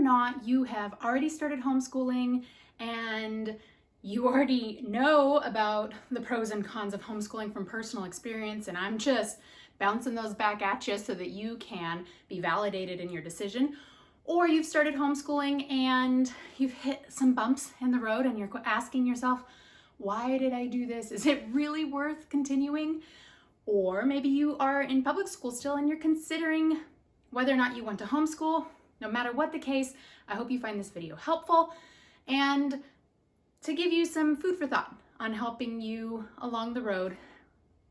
not you have already started homeschooling and you already know about the pros and cons of homeschooling from personal experience, and I'm just bouncing those back at you so that you can be validated in your decision. Or you've started homeschooling and you've hit some bumps in the road and you're asking yourself, why did I do this? Is it really worth continuing? Or maybe you are in public school still and you're considering whether or not you want to homeschool. No matter what the case, I hope you find this video helpful and to give you some food for thought on helping you along the road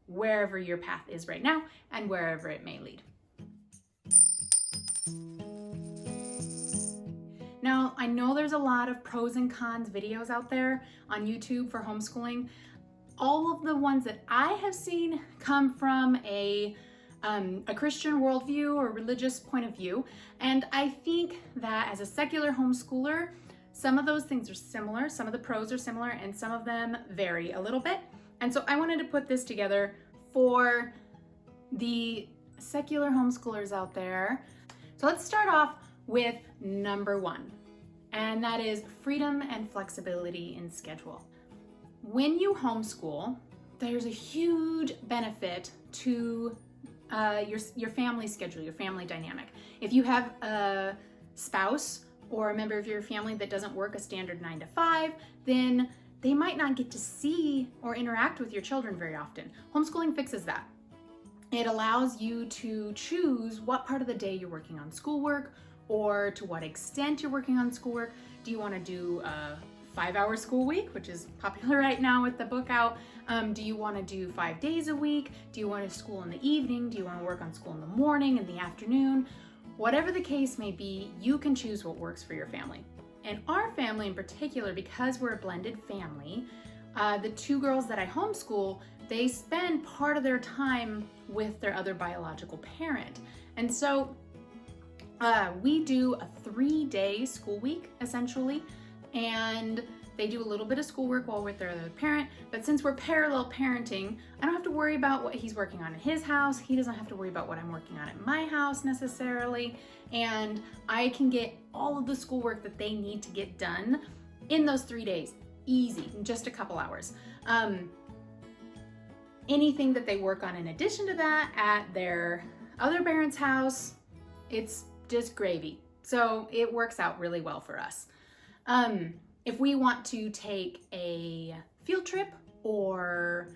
wherever your path is right now and wherever it may lead. Now, I know there's a lot of pros and cons videos out there on YouTube for homeschooling. All of the ones that I have seen come from a Christian worldview or religious point of view. And I think that as a secular homeschooler, some of those things are similar, some of the pros are similar, and some of them vary a little bit. And so I wanted to put this together for the secular homeschoolers out there. So let's start off with number one, and that is freedom and flexibility in schedule. When you homeschool, there's a huge benefit to your family schedule, your family dynamic. If you have a spouse or a member of your family that doesn't work a standard 9 to 5, then they might not get to see or interact with your children very often. Homeschooling fixes that. It allows you to choose what part of the day you're working on schoolwork or to what extent you're working on schoolwork. Do you want to do a 5-hour school week, which is popular right now with the book out? Do you want to do 5 days a week? Do you want to school in the evening? Do you want to work on school in the morning, in the afternoon? Whatever the case may be, you can choose what works for your family. And our family in particular, because we're a blended family, the two girls that I homeschool, they spend part of their time with their other biological parent. And so we do a 3-day school week essentially, and they do a little bit of schoolwork while with their other parent. But since we're parallel parenting, I don't have to worry about what he's working on in his house. He doesn't have to worry about what I'm working on at my house necessarily. And I can get all of the schoolwork that they need to get done in those 3 days, easy, in just a couple hours. Anything that they work on in addition to that at their other parent's house, it's just gravy. So it works out really well for us. If we want to take a field trip or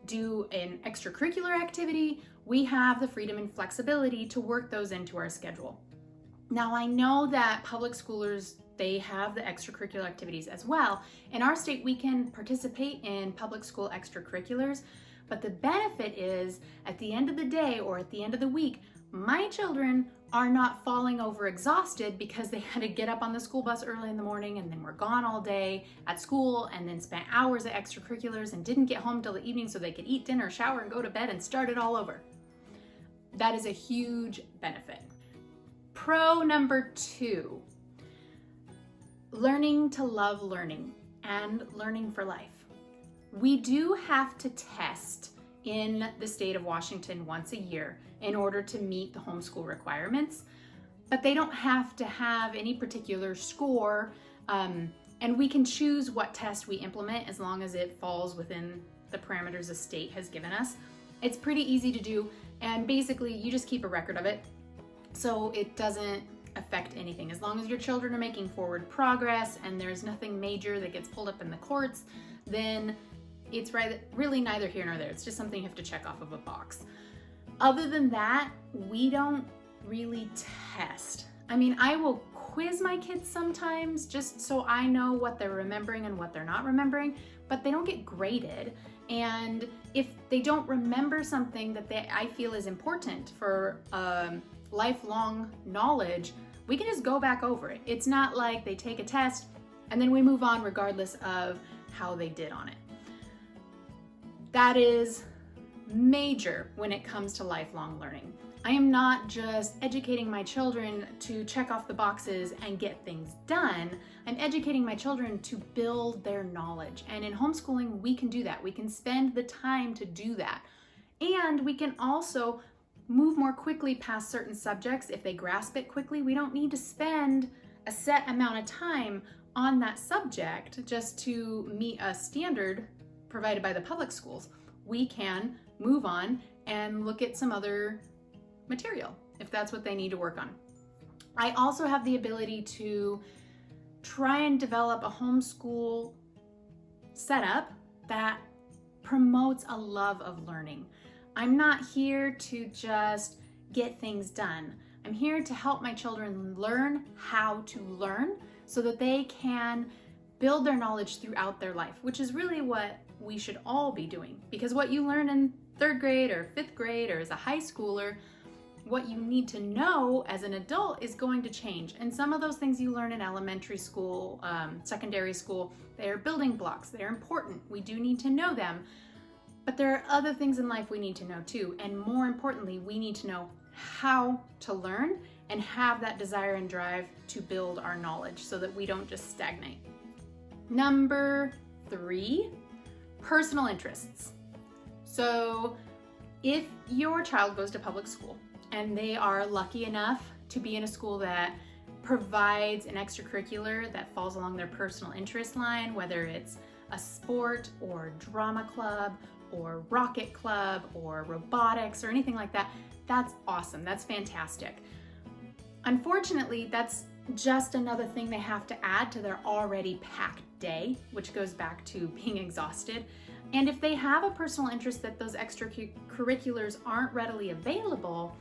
do an extracurricular activity, we have the freedom and flexibility to work those into our schedule. Now, I know that public schoolers, they have the extracurricular activities as well. In our state, we can participate in public school extracurriculars, but the benefit is at the end of the day or at the end of the week, my children are not falling over exhausted because they had to get up on the school bus early in the morning and then were gone all day at school and then spent hours at extracurriculars and didn't get home till the evening so they could eat dinner, shower, and go to bed and start it all over. That is a huge benefit. Pro number 2, learning to love learning and learning for life. We do have to test in the state of Washington once a year in order to meet the homeschool requirements, but they don't have to have any particular score, and we can choose what test we implement as long as it falls within the parameters the state has given us. It's pretty easy to do, and basically you just keep a record of it so it doesn't affect anything. As long as your children are making forward progress and there's nothing major that gets pulled up in the courts, then it's really neither here nor there. It's just something you have to check off of a box. Other than that, we don't really test. I mean, I will quiz my kids sometimes just so I know what they're remembering and what they're not remembering, but they don't get graded. And if they don't remember something that I feel is important for lifelong knowledge, we can just go back over it. It's not like they take a test and then we move on regardless of how they did on it. That is major when it comes to lifelong learning. I am not just educating my children to check off the boxes and get things done. I'm educating my children to build their knowledge. And in homeschooling, we can do that. We can spend the time to do that. And we can also move more quickly past certain subjects if they grasp it quickly. We don't need to spend a set amount of time on that subject just to meet a standard provided by the public schools. We can move on and look at some other material if that's what they need to work on. I also have the ability to try and develop a homeschool setup that promotes a love of learning. I'm not here to just get things done. I'm here to help my children learn how to learn so that they can build their knowledge throughout their life, which is really what we should all be doing. Because what you learn in 3rd grade or 5th grade or as a high schooler, what you need to know as an adult is going to change. And some of those things you learn in elementary school, secondary school, they are building blocks. They're important. We do need to know them. But there are other things in life we need to know too. And more importantly, we need to know how to learn and have that desire and drive to build our knowledge so that we don't just stagnate. Number 3, personal interests. So if your child goes to public school and they are lucky enough to be in a school that provides an extracurricular that falls along their personal interest line, whether it's a sport or drama club or rocket club or robotics or anything like that, that's awesome. That's fantastic. Unfortunately, that's just another thing they have to add to their already packed day, which goes back to being exhausted. And if they have a personal interest that those extracurriculars aren't readily available,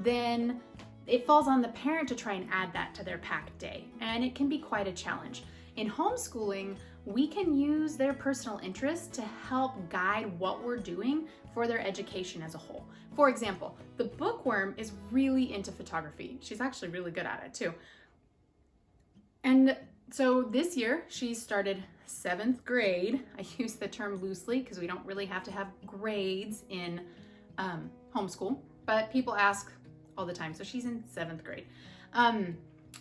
then it falls on the parent to try and add that to their packed day. And it can be quite a challenge. In homeschooling, we can use their personal interests to help guide what we're doing for their education as a whole. For example, the bookworm is really into photography. She's actually really good at it too. And so this year she started 7th grade. I use the term loosely because we don't really have to have grades in homeschool, but people ask all the time. So she's in 7th grade.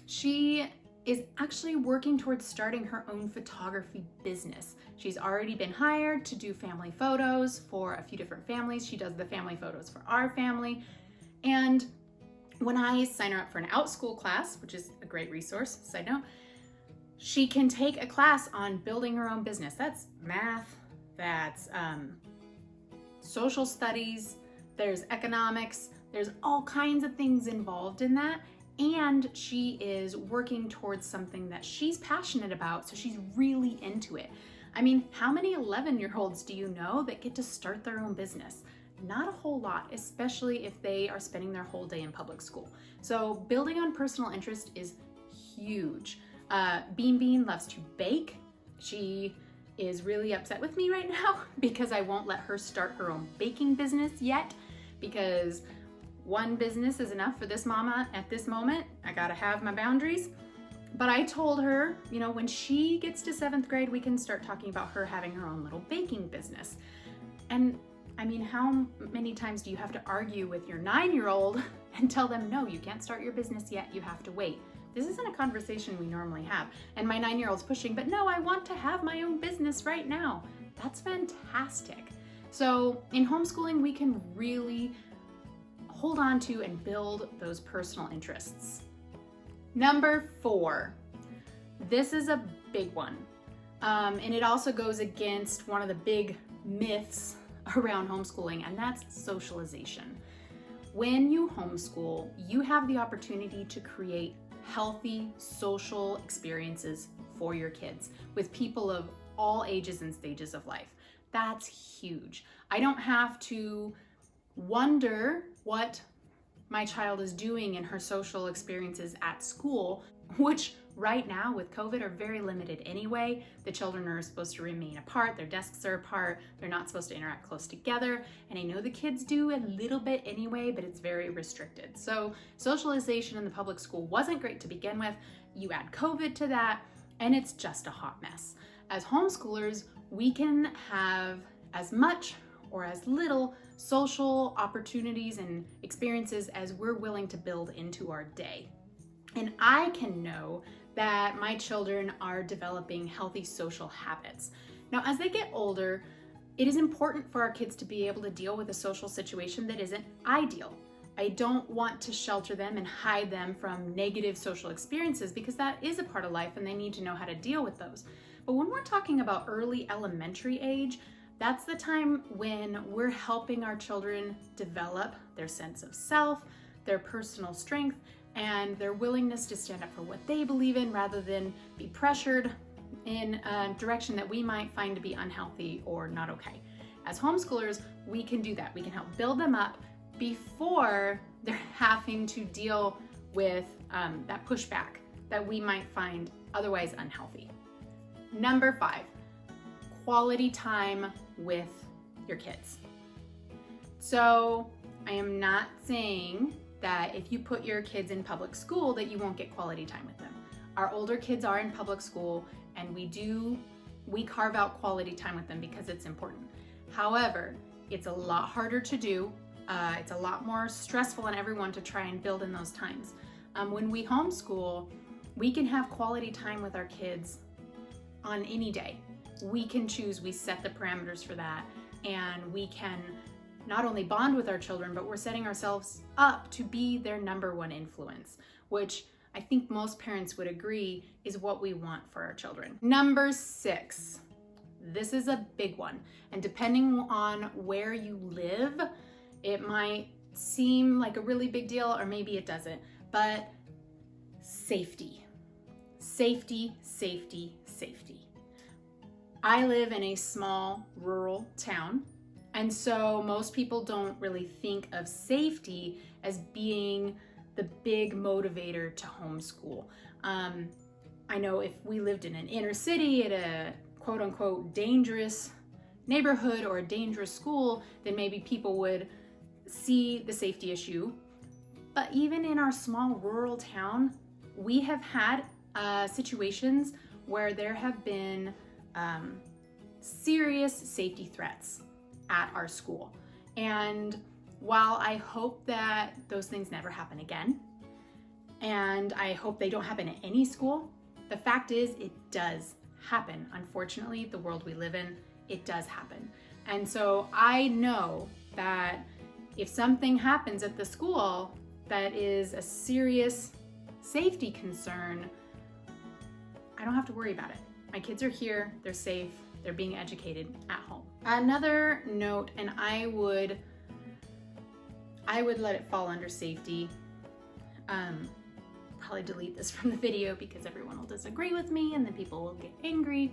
She is actually working towards starting her own photography business. She's already been hired to do family photos for a few different families. She does the family photos for our family. And when I sign her up for an OutSchool class, which is a great resource, side note, she can take a class on building her own business. That's math, that's social studies, there's economics, there's all kinds of things involved in that. And she is working towards something that she's passionate about, so she's really into it. I mean, how many 11-year-olds do you know that get to start their own business? Not a whole lot, especially if they are spending their whole day in public school. So building on personal interest is huge. Bean loves to bake. She is really upset with me right now because I won't let her start her own baking business yet, because one business is enough for this mama at this moment. I gotta have my boundaries. But I told her, you know, when she gets to 7th grade, we can start talking about her having her own little baking business. And I mean, how many times do you have to argue with your 9-year-old and tell them, no, you can't start your business yet, you have to wait? This isn't a conversation we normally have. And my 9-year-old's pushing, but no, I want to have my own business right now. That's fantastic. So in homeschooling, we can really hold on to and build those personal interests. Number 4, this is a big one. And it also goes against one of the big myths around homeschooling, and that's socialization. When you homeschool, you have the opportunity to create healthy social experiences for your kids with people of all ages and stages of life. That's huge. I don't have to wonder what my child is doing in her social experiences at school, which right now with COVID are very limited anyway. The children are supposed to remain apart, their desks are apart, they're not supposed to interact close together. And I know the kids do a little bit anyway, but it's very restricted. So socialization in the public school wasn't great to begin with. You add COVID to that, and it's just a hot mess. As homeschoolers, we can have as much or as little social opportunities and experiences as we're willing to build into our day. And I can know that my children are developing healthy social habits. Now, as they get older, it is important for our kids to be able to deal with a social situation that isn't ideal. I don't want to shelter them and hide them from negative social experiences, because that is a part of life and they need to know how to deal with those. But when we're talking about early elementary age, that's the time when we're helping our children develop their sense of self, their personal strength, and their willingness to stand up for what they believe in rather than be pressured in a direction that we might find to be unhealthy or not okay. As homeschoolers, we can do that. We can help build them up before they're having to deal with that pushback that we might find otherwise unhealthy. Number 5, quality time with your kids. So I am not saying that if you put your kids in public school that you won't get quality time with them. Our older kids are in public school, and we carve out quality time with them because it's important. However, it's a lot harder to do. It's a lot more stressful on everyone to try and build in those times. When we homeschool, we can have quality time with our kids on any day. We can choose, we set the parameters for that, and we can not only bond with our children, but we're setting ourselves up to be their number one influence, which I think most parents would agree is what we want for our children. Number 6, this is a big one. And depending on where you live, it might seem like a really big deal, or maybe it doesn't, but safety. Safety, safety, safety. I live in a small rural town, and so most people don't really think of safety as being the big motivator to homeschool. I know if we lived in an inner city at a quote unquote dangerous neighborhood or a dangerous school, then maybe people would see the safety issue. But even in our small rural town, we have had situations where there have been serious safety threats at our school. And while I hope that those things never happen again, and I hope they don't happen at any school, the fact is it does happen. Unfortunately, the world we live in, it does happen. And so I know that if something happens at the school that is a serious safety concern, I don't have to worry about it. My kids are here, they're safe, they're being educated at home. Another note, and I would let it fall under safety. Probably delete this from the video because everyone will disagree with me and then people will get angry.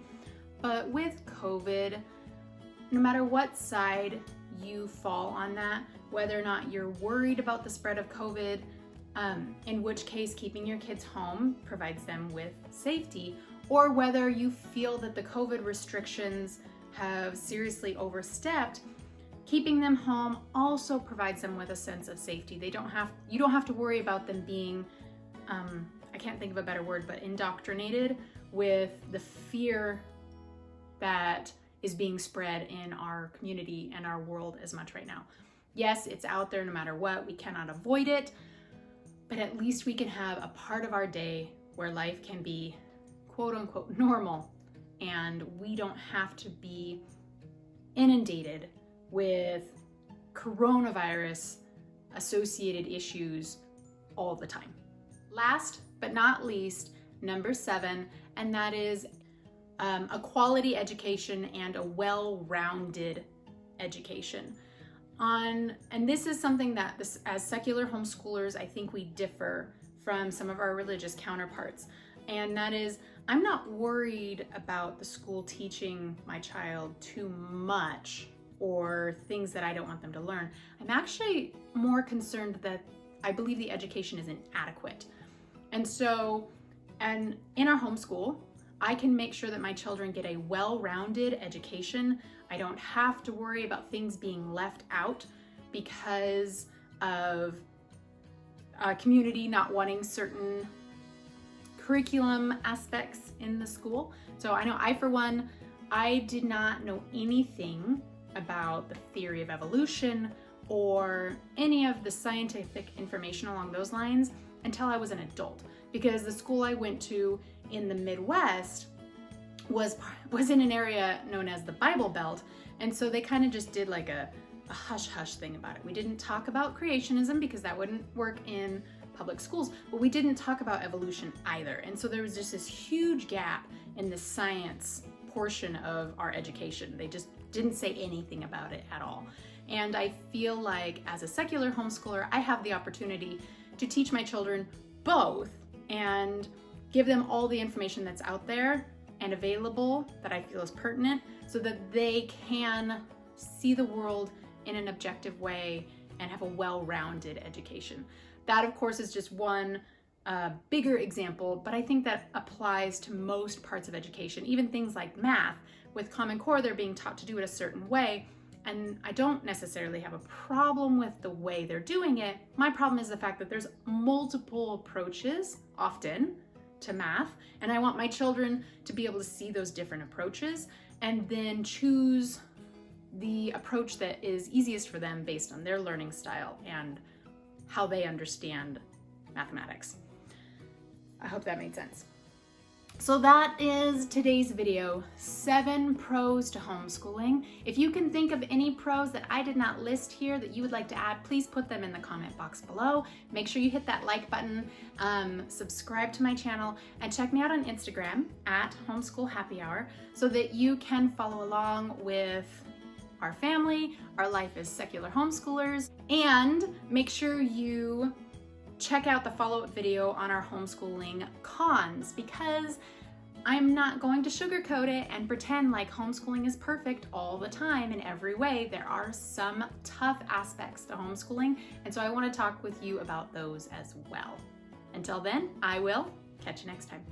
But with COVID, no matter what side you fall on that, whether or not you're worried about the spread of COVID, in which case keeping your kids home provides them with safety, or whether you feel that the COVID restrictions have seriously overstepped, keeping them home also provides them with a sense of safety. You don't have to worry about them being, I can't think of a better word, but indoctrinated with the fear that is being spread in our community and our world as much right now. Yes, it's out there no matter what. We cannot avoid it, but at least we can have a part of our day where life can be quote unquote normal, and we don't have to be inundated with coronavirus associated issues all the time. Last but not least, number 7, and that is a quality education and a well-rounded education. And this is something that as secular homeschoolers, I think we differ from some of our religious counterparts. And that is, I'm not worried about the school teaching my child too much or things that I don't want them to learn. I'm actually more concerned that I believe the education isn't adequate. And so, and in our homeschool, I can make sure that my children get a well-rounded education. I don't have to worry about things being left out because of a community not wanting certain curriculum aspects in the school. So I know for one, I did not know anything about the theory of evolution or any of the scientific information along those lines until I was an adult, because the school I went to in the Midwest was in an area known as the Bible Belt, and so they kind of just did like a a hush-hush thing about it. We didn't talk about creationism because that wouldn't work in public schools, but we didn't talk about evolution either. And so there was just this huge gap in the science portion of our education. They just didn't say anything about it at all. And I feel like as a secular homeschooler, I have the opportunity to teach my children both and give them all the information that's out there and available that I feel is pertinent so that they can see the world in an objective way and have a well-rounded education. That, of course, is just one bigger example, but I think that applies to most parts of education, even things like math. With Common Core, they're being taught to do it a certain way, and I don't necessarily have a problem with the way they're doing it. My problem is the fact that there's multiple approaches, often, to math, and I want my children to be able to see those different approaches and then choose the approach that is easiest for them based on their learning style and how they understand mathematics. I hope that made sense. So that is today's video, 7 pros to homeschooling. If you can think of any pros that I did not list here that you would like to add, please put them in the comment box below. Make sure you hit that like button, subscribe to my channel, and check me out on Instagram at Homeschool Happy Hour so that you can follow along with our family, our life as secular homeschoolers, and make sure you check out the follow-up video on our homeschooling cons, because I'm not going to sugarcoat it and pretend like homeschooling is perfect all the time in every way. There are some tough aspects to homeschooling, and so I want to talk with you about those as well. Until then, I will catch you next time.